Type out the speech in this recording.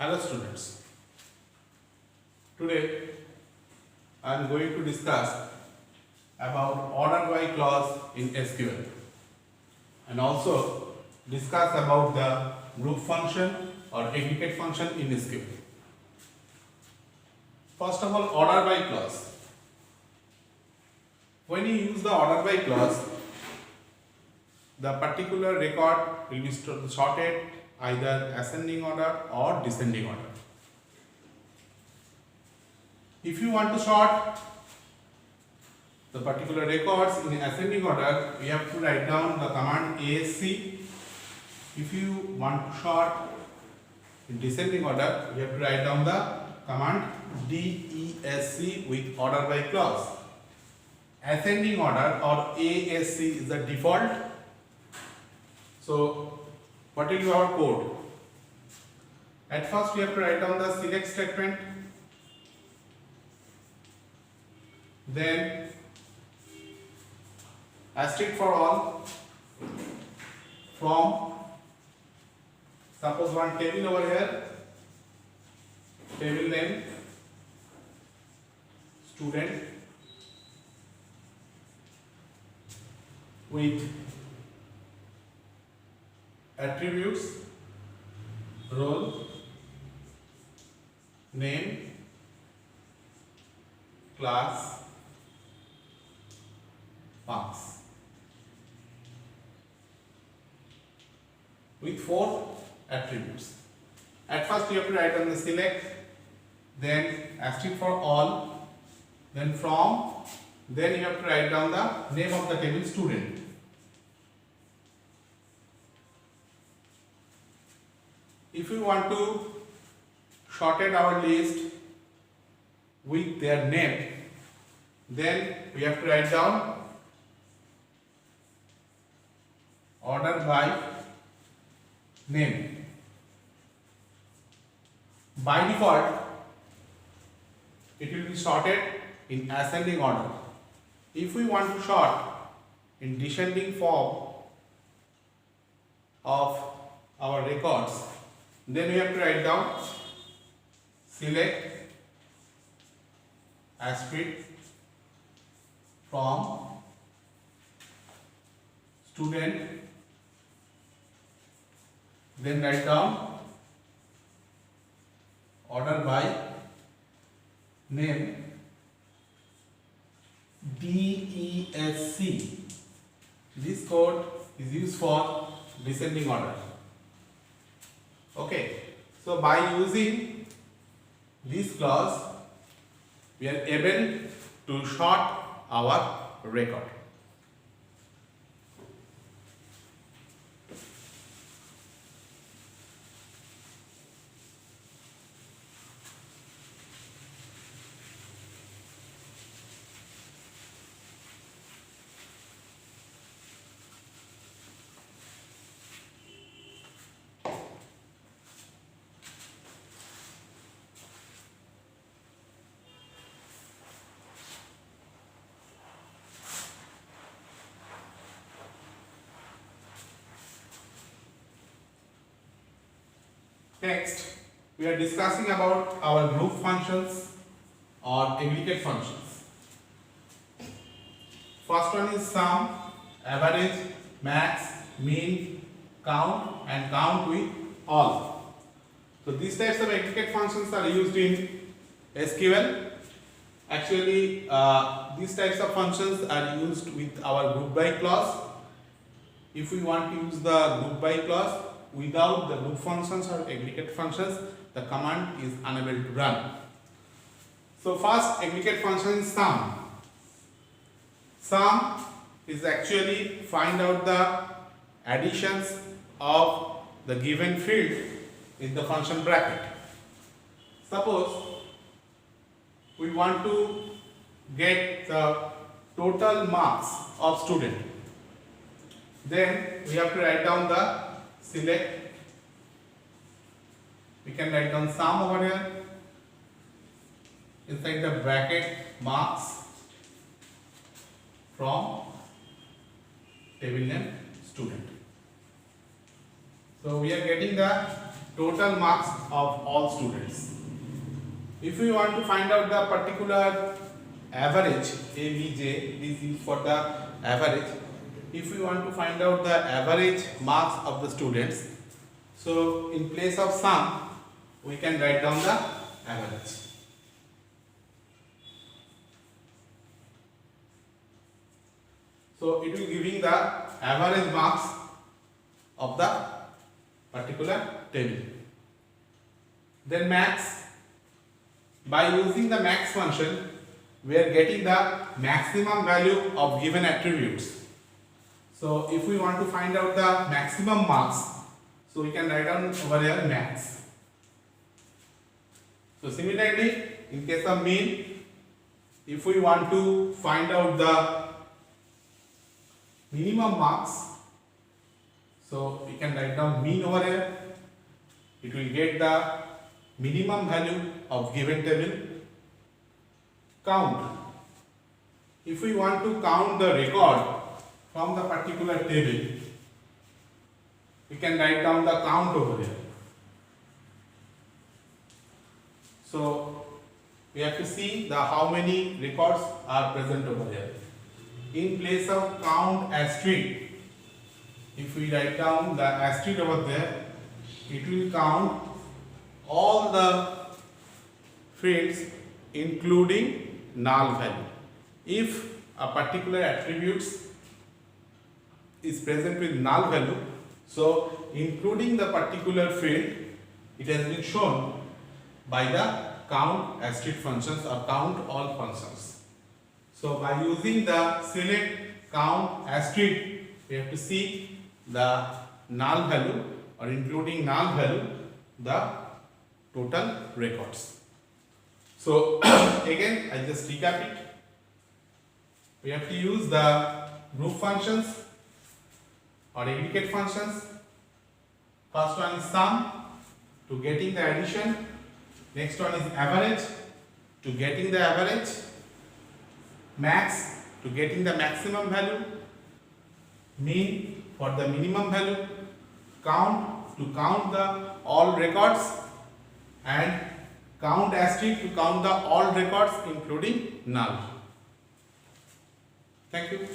Hello students, today I am going to discuss about order by clause in SQL and also discuss about the group function or aggregate function in SQL. First of all, order by clause. When you use the order by clause, the particular record will be sorted either ascending order or descending order. If you want to sort the particular records in ascending order, we have to write down the command ASC. If you want to sort in descending order, we have to write down the command DESC with order by clause. Ascending order or ASC is the default. So what will be our code? At first we have to write down the select statement, then asterisk for all from, suppose one table over here, table name student with attributes roll, name, class, marks, with 4 attributes. At first you have to write on the select, then asterisk for all, then from, then you have to write down the name of the table student. If we want to shorten our list with their name, then we have to write down order by name. By default, it will be sorted in ascending order. If we want to sort in descending form of our records, then we have to write down select asterisk from student, then write down order by name DESC. This code is used for descending order. Okay, so by using this clause, we are able to sort our record. Next, we are discussing about our group functions or aggregate functions. First one is sum, average, max, mean, count and count with all. So these types of aggregate functions are used in SQL. Actually, these types of functions are used with our group by clause. If we want to use the group by clause without the group functions or aggregate functions, the command is unable to run. So first aggregate function is sum. Sum is actually find out the additions of the given field in the function bracket. Suppose we want to get the total marks of student, then we have to write down the select. We can write down sum over here, inside the bracket marks from table name student. So we are getting the total marks of all students. If we want to find out the particular average, AVJ is used for the average. If we want to find out the average marks of the students, so in place of sum, we can write down the average. So it will giving the average marks of the particular table. Then max. By using the max function, we are getting the maximum value of given attributes. So if we want to find out the maximum marks, so we can write down over here max. So similarly, in case of mean, if we want to find out the minimum marks, so we can write down mean over here. It will get the minimum value of given table. Count. If we want to count the record from the particular table, we can write down the count over here. So we have to see the how many records are present over here. In place of count asterisk, if we write down the asterisk over there, it will count all the fields including null value. If a particular attribute is present with null value, so including the particular field, it has been shown by the count asterisk functions or count all functions. So by using the select count asterisk, we have to see the null value or including null value the total records. So again I just recap it. We have to use the group functions or aggregate functions. First one is sum to getting the addition. Next one is average to getting the average. Max to getting the maximum value. Mean for the minimum value. Count to count the all records, and count asterisk to count the all records including null. Thank you.